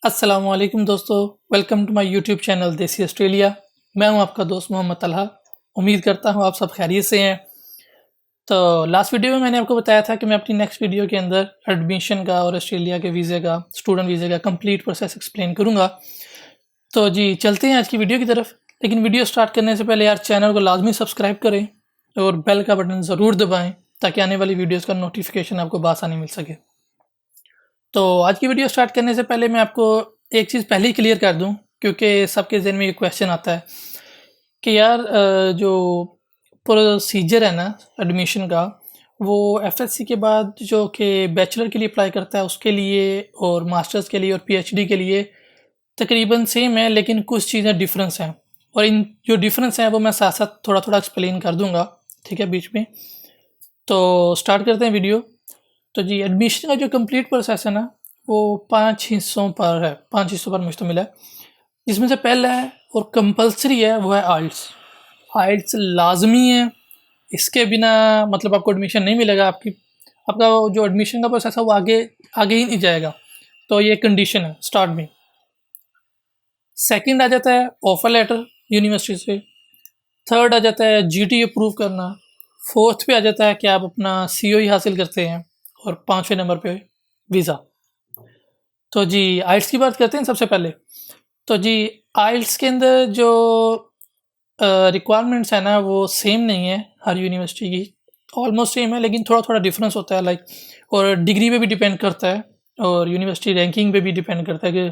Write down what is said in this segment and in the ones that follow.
अस्सलामुअलैकुम दोस्तों, welcome to my YouTube channel Desi Australia. मैं हूं आपका दोस्त मोहम्मद तलहा। उम्मीद करता हूं आप सब खैरियत से हैं। तो लास्ट वीडियो में मैंने आपको बताया था कि मैं अपनी नेक्स्ट वीडियो के अंदर एडमिशन का और ऑस्ट्रेलिया के वीज़े का, स्टूडेंट वीज़े का कंप्लीट प्रोसेस एक्सप्लेन करूंगा। तो जी चलते हैं आज की वीडियो की तरफ। लेकिन वीडियो स्टार्ट करने से पहले यार चैनल को लाजमी सब्सक्राइब करें और बेल का बटन ज़रूर दबाएँ ताकि आने वाली वीडियोज़ का नोटिफिकेशन आपको बआसानी मिल सके। तो आज की वीडियो स्टार्ट करने से पहले मैं आपको एक चीज़ पहले ही क्लियर कर दूं, क्योंकि सबके ज़हन में ये क्वेश्चन आता है कि यार जो प्रोसीजर है ना एडमिशन का, वो एफएससी के बाद जो कि बैचलर के लिए अप्लाई करता है उसके लिए और मास्टर्स के लिए और पीएचडी के लिए तकरीबन सेम है, लेकिन कुछ चीज़ें डिफरेंस हैं। और इन जो डिफरेंस हैं वो मैं साथ साथ थोड़ा थोड़ा एक्सप्लेन कर दूंगा, ठीक है, बीच में। तो स्टार्ट करते हैं वीडियो। तो जी एडमिशन का जो कंप्लीट प्रोसेस है ना, वो 5 हिस्सों पर है, 5 हिस्सों पर मुश्तमिल है। जिसमें से पहला है और कंपलसरी है वो है आइल्स। आइल्स लाजमी है, इसके बिना मतलब आपको एडमिशन नहीं मिलेगा। आपका जो एडमिशन का प्रोसेस है वो आगे आगे ही नहीं जाएगा। तो ये कंडीशन है स्टार्ट में। सेकंड आ जाता है ऑफर लेटर यूनिवर्सिटी से। थर्ड आ जाता है जीटी अप्रूव करना। फोर्थ पे आ जाता है कि आप अपना सीओई हासिल करते हैं। और 5वें नंबर पे वीज़ा। तो जी आइल्स की बात करते हैं सबसे पहले। तो जी आइल्स के अंदर जो रिक्वायरमेंट्स है ना वो सेम नहीं है हर यूनिवर्सिटी की, ऑलमोस्ट सेम है, लेकिन थोड़ा थोड़ा डिफरेंस होता है लाइक। और डिग्री पे भी डिपेंड करता है और यूनिवर्सिटी रैंकिंग पे भी डिपेंड करता है कि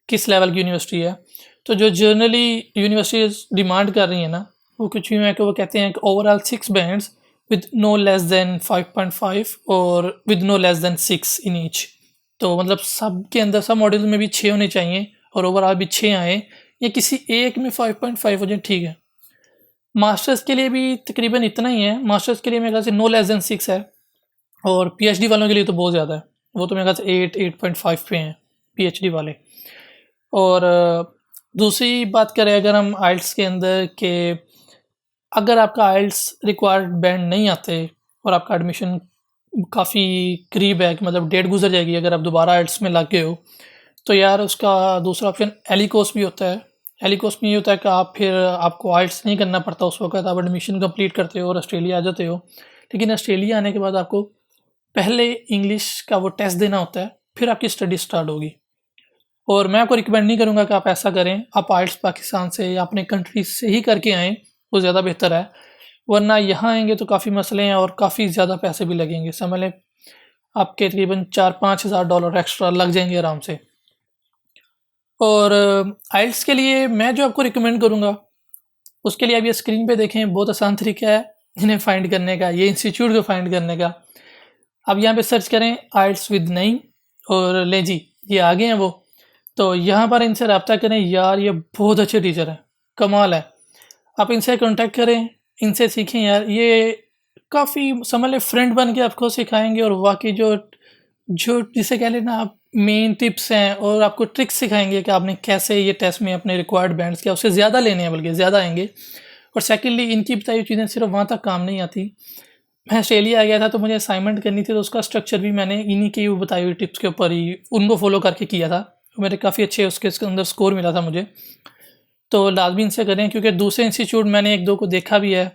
किस लेवल की यूनिवर्सिटी है। तो जो जर्नली यूनिवर्सिटीज डिमांड कर रही है ना, वो कुछ यूँ है कि वो कहते हैं कि overall 6 bands with no less than 5.5 और with no less than 6 in each. तो मतलब सब के अंदर सब मॉड्यूल में भी 6 होने चाहिए और ओवरऑल भी 6 आए, या किसी एक में 5.5 हो जाए, ठीक है। मास्टर्स के लिए भी तकरीबन इतना ही है। मास्टर्स के लिए मेरे ख्याल से नो लेस देन 6 है। और पीएचडी वालों के लिए तो बहुत ज़्यादा है, वो तो मेरे ख्याल से 8.5 पे हैं पीएचडी वाले। और दूसरी बात करें अगर हम आइल्स के अंदर के, अगर आपका आइल्स रिक्वायर्ड बैंड नहीं आते और आपका एडमिशन काफ़ी करीब है कि मतलब डेट गुजर जाएगी अगर आप दोबारा आइल्स में लग गए हो, तो यार उसका दूसरा ऑप्शन एलिकोस भी होता है। एलिकोस में ये होता है कि आप फिर आपको आइल्स नहीं करना पड़ता, उस वक्त आप एडमिशन कंप्लीट करते हो और ऑस्ट्रेलिया आ जाते हो। लेकिन ऑस्ट्रेलिया आने के बाद आपको पहले इंग्लिश का वो टेस्ट देना होता है, फिर आपकी स्टडी स्टार्ट होगी। और मैं आपको रिकमेंड नहीं करूँगा कि आप ऐसा करें, आप आइल्स पाकिस्तान से या अपने कंट्री से ही करके आएँ, वो ज़्यादा बेहतर है। वरना यहाँ आएंगे तो काफ़ी मसले हैं और काफ़ी ज़्यादा पैसे भी लगेंगे। समझ लें आपके तकरीबन 4-5 हज़ार डॉलर एक्स्ट्रा लग जाएंगे आराम से। और आइल्स के लिए मैं जो आपको रिकमेंड करूँगा, उसके लिए आप ये स्क्रीन पे देखें, बहुत आसान तरीका है इन्हें फाइंड करने का, ये इंस्टीट्यूट को फाइंड करने का। आप यहाँ पे सर्च करें आइल्स विद नईम और ले जी, ये आ गए हैं वो। तो यहाँ पर इनसे रब्ता करें, यार ये बहुत अच्छे टीचर हैं, कमाल है। आप इनसे कांटेक्ट करें, इनसे सीखें यार, ये काफ़ी समझ लें फ्रेंड बन के आपको सिखाएंगे। और वाकई जो जो जिसे कह लेना आप मेन टिप्स हैं और आपको ट्रिक्स सिखाएंगे कि आपने कैसे ये टेस्ट में अपने रिक्वायर्ड बैंड्स क्या उससे ज़्यादा लेने हैं, बल्कि ज़्यादा आएंगे। और सेकेंडली इनकी बताई हुई चीज़ें सिर्फ वहाँ तक काम नहीं आती। मैं ऑस्ट्रेलिया आ गया था तो मुझे असाइनमेंट करनी थी, तो उसका स्ट्रक्चर भी मैंने इन्हीं की बताई हुई टिप्स के ऊपर ही उनको फॉलो करके किया था। मेरे काफ़ी अच्छे उसके अंदर स्कोर मिला था मुझे। तो लाज़मी इनसे करें, क्योंकि दूसरे इंस्टीट्यूट मैंने 1-2 को देखा भी है,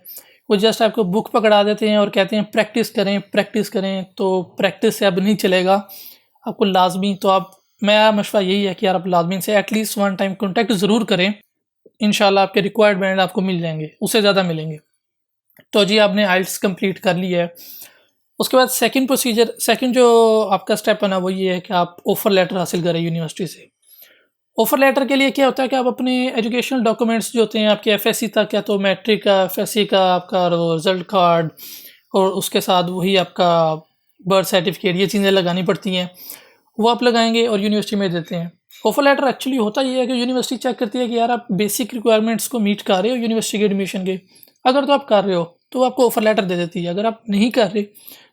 वो जस्ट आपको बुक पकड़ा देते हैं और कहते हैं प्रैक्टिस करें, तो प्रैक्टिस से अब नहीं चलेगा आपको लाज़मी। तो आप, मेरा मशवरा यही है कि यार आप लाज़मी से एटलीस्ट 1 टाइम कॉन्टैक्ट ज़रूर करें। इंशाल्लाह आपके रिक्वायर्ड बैंड आपको मिल जाएंगे, उससे ज़्यादा मिलेंगे। तो जी आपने आइल्स कंप्लीट कर ली है। उसके बाद सेकंड जो आपका स्टेप है ना, वो ये है कि आप ऑफ़र लेटर हासिल करें यूनिवर्सिटी से। ऑफ़र लेटर के लिए क्या होता है कि आप अपने एजुकेशनल डॉक्यूमेंट्स जो होते हैं आपके एफएससी तक, या तो मैट्रिक का, एफएससी का आपका रिजल्ट कार्ड, और उसके साथ वही आपका बर्थ सर्टिफिकेट, ये चीज़ें लगानी पड़ती हैं। वो आप लगाएंगे और यूनिवर्सिटी में देते हैं। ऑफ़र लेटर एक्चुअली होता ये है कि यूनिवर्सिटी चेक करती है कि यार आप बेसिक रिक्वायरमेंट्स को मीट कर रहे हो यूनिवर्सिटी के एडमिशन के। अगर तो आप कर रहे हो तो वो आपको ऑफ़र लेटर दे देती है, अगर आप नहीं कर रहे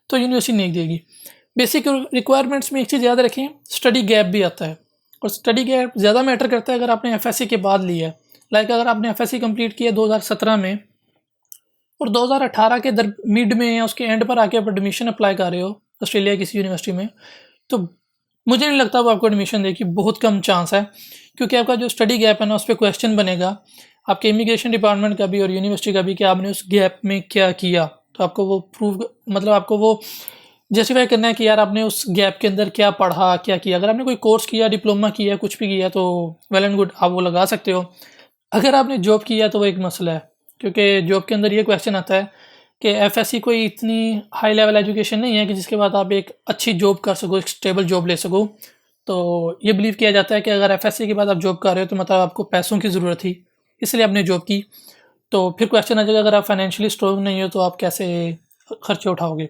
तो यूनिवर्सिटी नहीं देगी। बेसिक रिक्वायरमेंट्स में एक चीज़ याद रखें, स्टडी गैप भी आता है। और स्टडी गैप ज़्यादा मैटर करता है अगर आपने एफएससी के बाद लिया है। लाइक अगर आपने एफएससी कंप्लीट किया 2017 में और 2018 के मिड में या उसके एंड पर आके आप एडमिशन अप्लाई कर रहे हो ऑस्ट्रेलिया किसी यूनिवर्सिटी में, तो मुझे नहीं लगता वो आपको एडमिशन देगी, बहुत कम चांस है, क्योंकि आपका जो स्टडी गैप है ना, उस पे क्वेश्चन बनेगा आपके इमिग्रेशन डिपार्टमेंट का भी और यूनिवर्सिटी का भी कि आपने उस गैप में क्या किया। तो आपको वो प्रूव मतलब आपको वो जस्टिफाई करना है कि यार आपने उस गैप के अंदर क्या पढ़ा, क्या किया। अगर आपने कोई कोर्स किया, डिप्लोमा किया, कुछ भी किया तो वेल एंड गुड, आप वो लगा सकते हो। अगर आपने जॉब किया तो वो एक मसला है, क्योंकि जॉब के अंदर ये क्वेश्चन आता है कि एफएससी कोई इतनी हाई लेवल एजुकेशन नहीं है कि जिसके बाद आप एक अच्छी जॉब कर सको, एक स्टेबल जॉब ले सको। तो ये बिलीव किया जाता है कि अगर एफएससी के बाद आप जॉब कर रहे हो तो मतलब आपको पैसों की ज़रूरत थी, इसलिए आपने जॉब की। तो फिर क्वेश्चन आ जाएगा, अगर आप फाइनेंशियली स्ट्रॉन्ग नहीं हो तो आप कैसे खर्चे उठाओगे।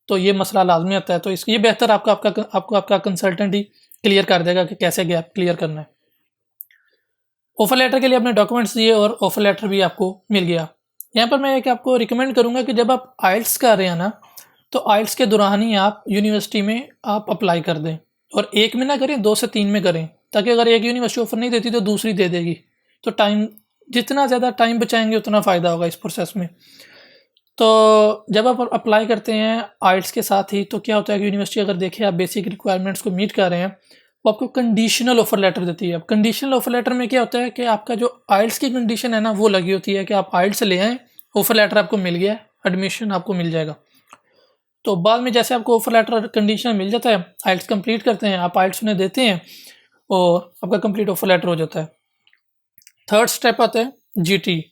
तो ये मसला लाजमी आता है। तो इसलिए बेहतर आपको आपका कंसल्टेंट ही क्लियर कर देगा कि कैसे गैप क्लियर करना है। ऑफर लेटर के लिए अपने डॉक्यूमेंट्स दिए और ऑफर लेटर भी आपको मिल गया। यहाँ पर मैं एक आपको रिकमेंड करूँगा कि जब आप आइल्स कर रहे हैं ना, तो आइल्स के दौरान ही आप यूनिवर्सिटी में आप अप्लाई कर दें, और एक में ना करें, 2 से 3 में करें, ताकि अगर एक यूनिवर्सिटी ऑफर नहीं देती तो दूसरी दे देगी। तो टाइम, जितना ज़्यादा टाइम बचाएंगे उतना फ़ायदा होगा इस प्रोसेस में। तो जब आप अप्लाई करते हैं आइल्स के साथ ही, तो क्या होता है कि यूनिवर्सिटी अगर देखे आप बेसिक रिक्वायरमेंट्स को मीट कर रहे हैं, वो आपको कंडीशनल ऑफर लेटर देती है। अब कंडीशनल ऑफर लेटर में क्या होता है कि आपका जो आइल्स की कंडीशन है ना, वो लगी होती है कि आप आइल्स ले आएँ, ऑफर लेटर आपको मिल गया, एडमिशन आपको मिल जाएगा। तो बाद में जैसे आपको ऑफर लेटर कंडीशनल मिल जाता है, आइल्स कंप्लीट करते हैं, आप आइल्स उन्हें देते हैं और आपका कंप्लीट ऑफर लेटर हो जाता है। थर्ड स्टेप आता है जीटी।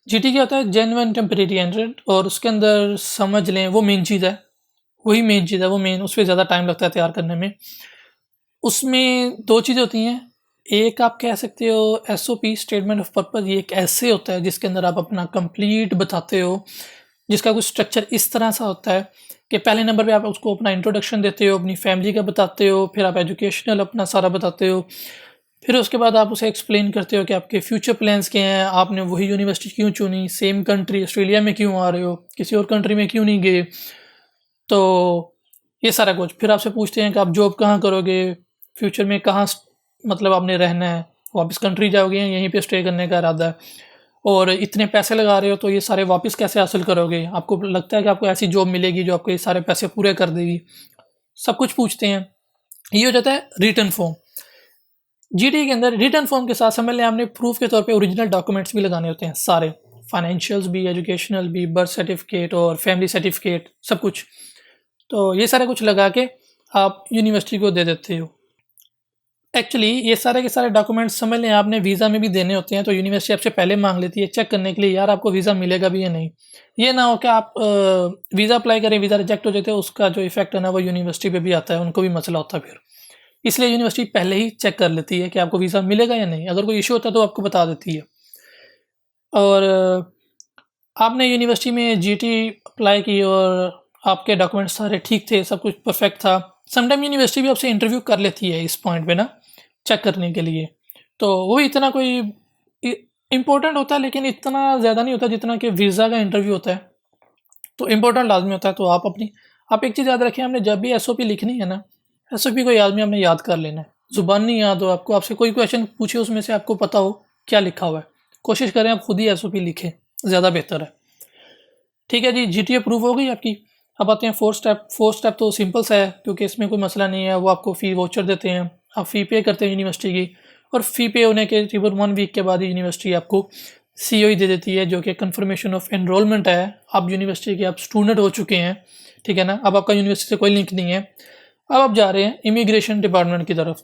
जीटी क्या होता है? जेन्युइन टेम्परेरी एंट्रेंट, और उसके अंदर समझ लें वो मेन चीज़ है, वही मेन चीज़ है, वो मेन, उस पर ज़्यादा टाइम लगता है तैयार करने में। उसमें 2 चीज़ें होती हैं, एक आप कह सकते हो एसओपी, स्टेटमेंट ऑफ पर्पस। ये एक ऐसे होता है जिसके अंदर आप अपना कंप्लीट बताते हो, जिसका कुछ स्ट्रक्चर इस तरह सा होता है कि पहले नंबर पे आप उसको अपना इंट्रोडक्शन देते हो, अपनी फैमिली का बताते हो, फिर आप एजुकेशनल अपना सारा बताते हो, फिर उसके बाद आप उसे एक्सप्लेन करते हो कि आपके फ्यूचर प्लान्स क्या हैं, आपने वही यूनिवर्सिटी क्यों चुनी, सेम कंट्री ऑस्ट्रेलिया में क्यों आ रहे हो, किसी और कंट्री में क्यों नहीं गए। तो ये सारा कुछ फिर आपसे पूछते हैं कि आप जॉब कहाँ करोगे, फ्यूचर में कहाँ मतलब आपने रहना है, वापस कंट्री जाओगे या यहीं पे स्टे करने का इरादा है, और इतने पैसे लगा रहे हो तो ये सारे वापस कैसे हासिल करोगे, आपको लगता है कि आपको ऐसी जॉब मिलेगी जो आपके ये सारे पैसे पूरे कर देगी, सब कुछ पूछते हैं। ये हो जाता है रिटर्न फॉर्म। जीडी के अंदर रिटर्न फॉर्म के साथ समझ लें आपने प्रूफ के तौर पे ओरिजिनल डॉक्यूमेंट्स भी लगाने होते हैं सारे, फाइनेंशियल्स भी, एजुकेशनल भी, बर्थ सर्टिफिकेट और फैमिली सर्टिफिकेट, सब कुछ। तो ये सारा कुछ लगा के आप यूनिवर्सिटी को दे देते हो। एक्चुअली ये सारे के सारे डॉक्यूमेंट्स समझ लें आपने वीज़ा में भी देने होते हैं, तो यूनिवर्सिटी आपसे पहले मांग लेती है चेक करने के लिए यार आपको वीज़ा मिलेगा भी या नहीं। ये ना हो कि आप वीज़ा अप्लाई करें, वीज़ा रिजेक्ट हो जाते हैं, उसका जो इफेक्ट है ना वो यूनिवर्सिटी पे भी आता है, उनको भी मसला होता है फिर। इसलिए यूनिवर्सिटी पहले ही चेक कर लेती है कि आपको वीज़ा मिलेगा या नहीं, अगर कोई इशू होता है तो आपको बता देती है। और आपने यूनिवर्सिटी में जीटी अप्लाई की और आपके डॉक्यूमेंट्स सारे ठीक थे, सब कुछ परफेक्ट था। समटाइम यूनिवर्सिटी भी आपसे इंटरव्यू कर लेती है इस पॉइंट पे ना, चेक करने के लिए। तो वो इतना कोई इम्पोर्टेंट होता है, लेकिन इतना ज़्यादा नहीं होता जितना कि वीज़ा का इंटरव्यू होता है। तो इम्पोर्टेंट लाजमी होता है। तो आप एक चीज़ याद रखें, आपने जब भी एसओपी लिखनी है ना, एसओपी को याद में आपने याद कर लेना है। ज़ुबान नहीं याद हो आपको, आपसे कोई क्वेश्चन पूछे उसमें से आपको पता हो क्या लिखा हुआ है, कोशिश करें आप खुद ही एसओपी लिखें, ज़्यादा बेहतर है। ठीक है जी, जीटी अप्रूव हो गई आपकी। अब आते हैं फोर्थ स्टेप तो सिंपल सा है, क्योंकि इसमें कोई मसला नहीं है। वो आपको फ़ी वाउचर देते हैं, आप फ़ी पे करते हैं यूनिवर्सिटी की, और फ़ी पे होने के तकरीबन 1 वीक के बाद ही यूनिवर्सिटी आपको सीओई दे देती है, जो कि कन्फर्मेशन ऑफ एनरोलमेंट है। आप यूनिवर्सिटी के आप स्टूडेंट हो चुके हैं, ठीक है ना। अब आपका यूनिवर्सिटी से कोई लिंक नहीं है, अब आप जा रहे हैं इमिग्रेशन डिपार्टमेंट की तरफ।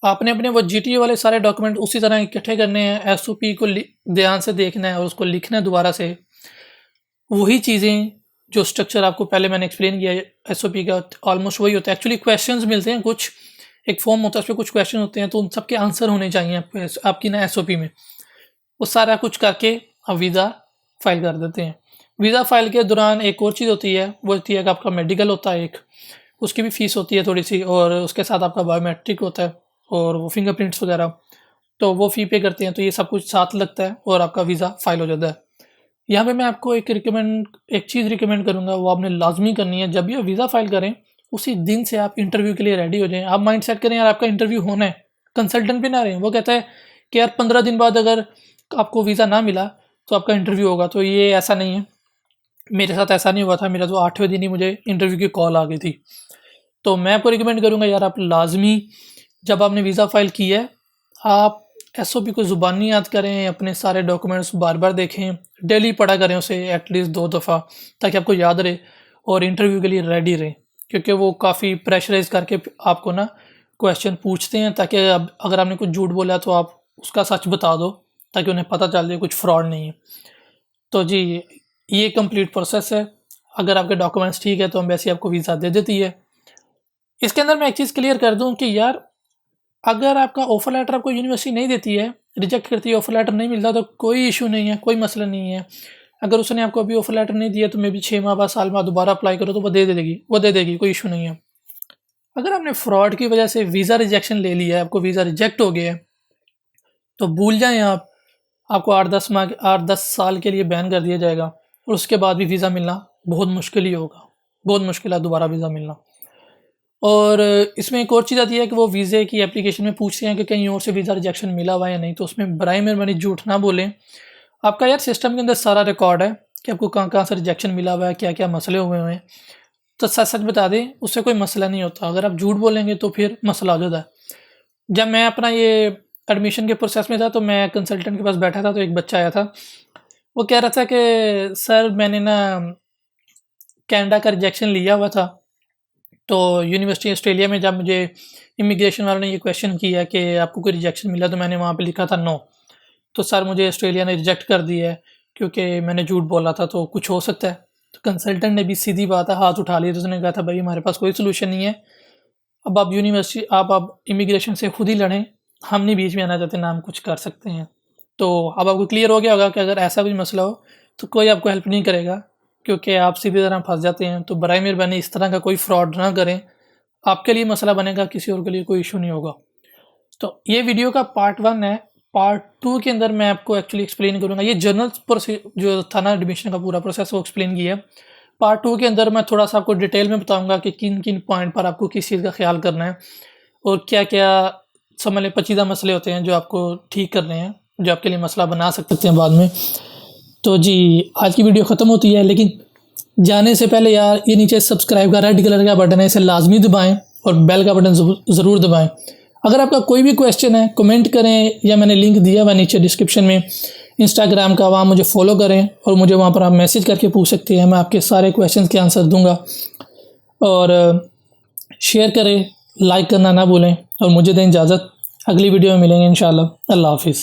आपने अपने वो जीटीए वाले सारे डॉक्यूमेंट उसी तरह इकट्ठे करने हैं, एसओपी को ध्यान से देखना है और उसको लिखना है दोबारा से। वही चीज़ें जो स्ट्रक्चर आपको पहले मैंने एक्सप्लेन किया है एसओपी का, ऑलमोस्ट वही होता है। एक्चुअली क्वेश्चंस मिलते हैं कुछ, एक फॉर्म होता है, उस पर कुछ क्वेश्चन होते हैं, तो उन सबके आंसर होने चाहिए आपकी ना एसओपी में। वो सारा कुछ करके आप वीज़ा फाइल कर देते हैं। वीज़ा फाइल के दौरान एक और चीज़ होती है, वो होती है कि आपका मेडिकल होता है एक, उसकी भी फ़ीस होती है थोड़ी सी, और उसके साथ आपका बायोमेट्रिक होता है और वो फिंगरप्रिंट्स वगैरह, तो वो फ़ी पे करते हैं। तो ये सब कुछ साथ लगता है और आपका वीज़ा फाइल हो जाता है। यहाँ पे मैं आपको एक चीज़ रिकमेंड करूँगा, वो आपने लाजमी करनी है। जब भी आप वीज़ा फाइल करें उसी दिन से आप इंटरव्यू के लिए रेडी हो जाएं। आप माइंड सेट करें यार आपका इंटरव्यू होना है, कंसल्टेंट पे ना रहें। वो कहता है कि यार 15 दिन बाद अगर आपको वीज़ा ना मिला तो आपका इंटरव्यू होगा, तो ये ऐसा नहीं है। मेरे साथ ऐसा नहीं हुआ था, मेरा तो 8वें दिन ही मुझे इंटरव्यू की कॉल आ गई थी। तो मैं आपको रिकमेंड करूँगा यार, आप लाजमी जब आपने वीज़ा फ़ाइल किया है, आप SOP को ज़ुबानी याद करें, अपने सारे डॉक्यूमेंट्स बार बार देखें, डेली पढ़ा करें उसे एटलीस्ट 2 दफ़ा, ताकि आपको याद रहे और इंटरव्यू के लिए रेडी रहें, क्योंकि वो काफ़ी प्रेशराइज करके आपको ना क्वेश्चन पूछते हैं, ताकि अगर आपने कुछ झूठ बोला तो आप उसका सच बता दो, ताकि उन्हें पता चल जाए कुछ फ्रॉड नहीं है। तो जी, ये कंप्लीट प्रोसेस है। अगर आपके डॉक्यूमेंट्स ठीक है तो एम्बेसी आपको वीज़ा दे देती है। इसके अंदर मैं एक चीज़ क्लियर कर दूं कि यार, अगर आपका ऑफ़र लेटर आपको यूनिवर्सिटी नहीं देती है, रिजेक्ट करती है, ऑफ़र लेटर नहीं मिलता, तो कोई इशू नहीं है, कोई मसला नहीं है। अगर उसने आपको अभी ऑफ़र लेटर नहीं दिया तो मे बी 6 माह बाद, साल बाद दोबारा अप्लाई करो तो वो दे देगी, कोई इशू नहीं है। अगर आपने फ्रॉड की वजह से वीज़ा रिजेक्शन ले लिया है, आपको वीज़ा रिजेक्ट हो गया है, तो भूल जाएँ आप, आपको 8-10 साल के लिए बैन कर दिया जाएगा और उसके बाद भी वीज़ा मिलना बहुत मुश्किल ही होगा, बहुत मुश्किल है दोबारा वीज़ा मिलना। और इसमें एक और चीज़ आती है कि वो वीज़े की एप्लीकेशन में पूछते हैं कि कहीं और से वीज़ा रिजेक्शन मिला हुआ है या नहीं, तो उसमें बराए मेहरबानी झूठ ना बोलें। आपका यार सिस्टम के अंदर सारा रिकॉर्ड है कि आपको कहाँ-कहाँ से रिजेक्शन मिला हुआ है, क्या-क्या मसले हुए हैं, तो सच-सच बता दें, उससे कोई मसला नहीं होता। अगर आप झूठ बोलेंगे तो फिर मसला हो जाता है। जब मैं अपना ये एडमिशन के प्रोसेस में था, तो मैं कंसल्टेंट के पास बैठा था, तो एक बच्चा आया था, वो कह रहा था कि सर मैंने ना कनाडा का रिजेक्शन लिया हुआ था, तो यूनिवर्सिटी ऑस्ट्रेलिया में जब मुझे इमिग्रेशन वालों ने ये क्वेश्चन किया कि आपको कोई रिजेक्शन मिला, तो मैंने वहाँ पे लिखा था नो। तो सर मुझे ऑस्ट्रेलिया ने रिजेक्ट कर दिया है क्योंकि मैंने झूठ बोला था, तो कुछ हो सकता है। तो कंसल्टेंट ने भी सीधी बात है हाथ उठा लिया, तो उसने कहा था भाई हमारे पास कोई सोल्यूशन नहीं है, अब आप यूनिवर्सिटी आप इमिग्रेशन से खुद ही लड़ें, हम नहीं बीच में आना चाहते, ना हम कुछ कर सकते हैं। तो अब आपको क्लियर हो गया होगा कि अगर ऐसा कोई मसला हो तो कोई आपको हेल्प नहीं करेगा, क्योंकि आप सीधी तरह फंस जाते हैं। तो बराए मेहरबानी इस तरह का कोई फ्रॉड ना करें, आपके लिए मसला बनेगा, किसी और के लिए कोई इशू नहीं होगा। तो ये वीडियो का पार्ट 1 है। पार्ट 2 के अंदर मैं आपको एक्चुअली एक्सप्लेन करूँगा, ये जनरल जो था ना एडमिशन का पूरा प्रोसेस, वो एक्सप्लेन किया। पार्ट 2 के अंदर मैं थोड़ा सा आपको डिटेल में बताऊँगा कि किन-किन पॉइंट पर आपको किस चीज़ का ख्याल करना है और क्या-क्या समझ लें पेचीदा मसले होते हैं जो आपको ठीक करने हैं, जो आपके लिए मसला बना सकते हैं बाद में। तो जी, आज की वीडियो ख़त्म होती है, लेकिन जाने से पहले यार, ये नीचे सब्सक्राइब का रेड कलर का बटन है, इसे लाजमी दबाएँ और बेल का बटन ज़रूर दबाएँ। अगर आपका कोई भी क्वेश्चन है कमेंट करें, या मैंने लिंक दिया हुआ नीचे डिस्क्रिप्शन में इंस्टाग्राम का, वहाँ मुझे फॉलो करें और मुझे वहाँ पर आप मैसेज करके पूछ सकते हैं, मैं आपके सारे क्वेश्चंस के आंसर दूंगा। और शेयर करें, लाइक करना ना भूलें और मुझे दें इजाज़त। अगली वीडियो में मिलेंगे इंशाल्लाह। अल्लाह हाफिज़।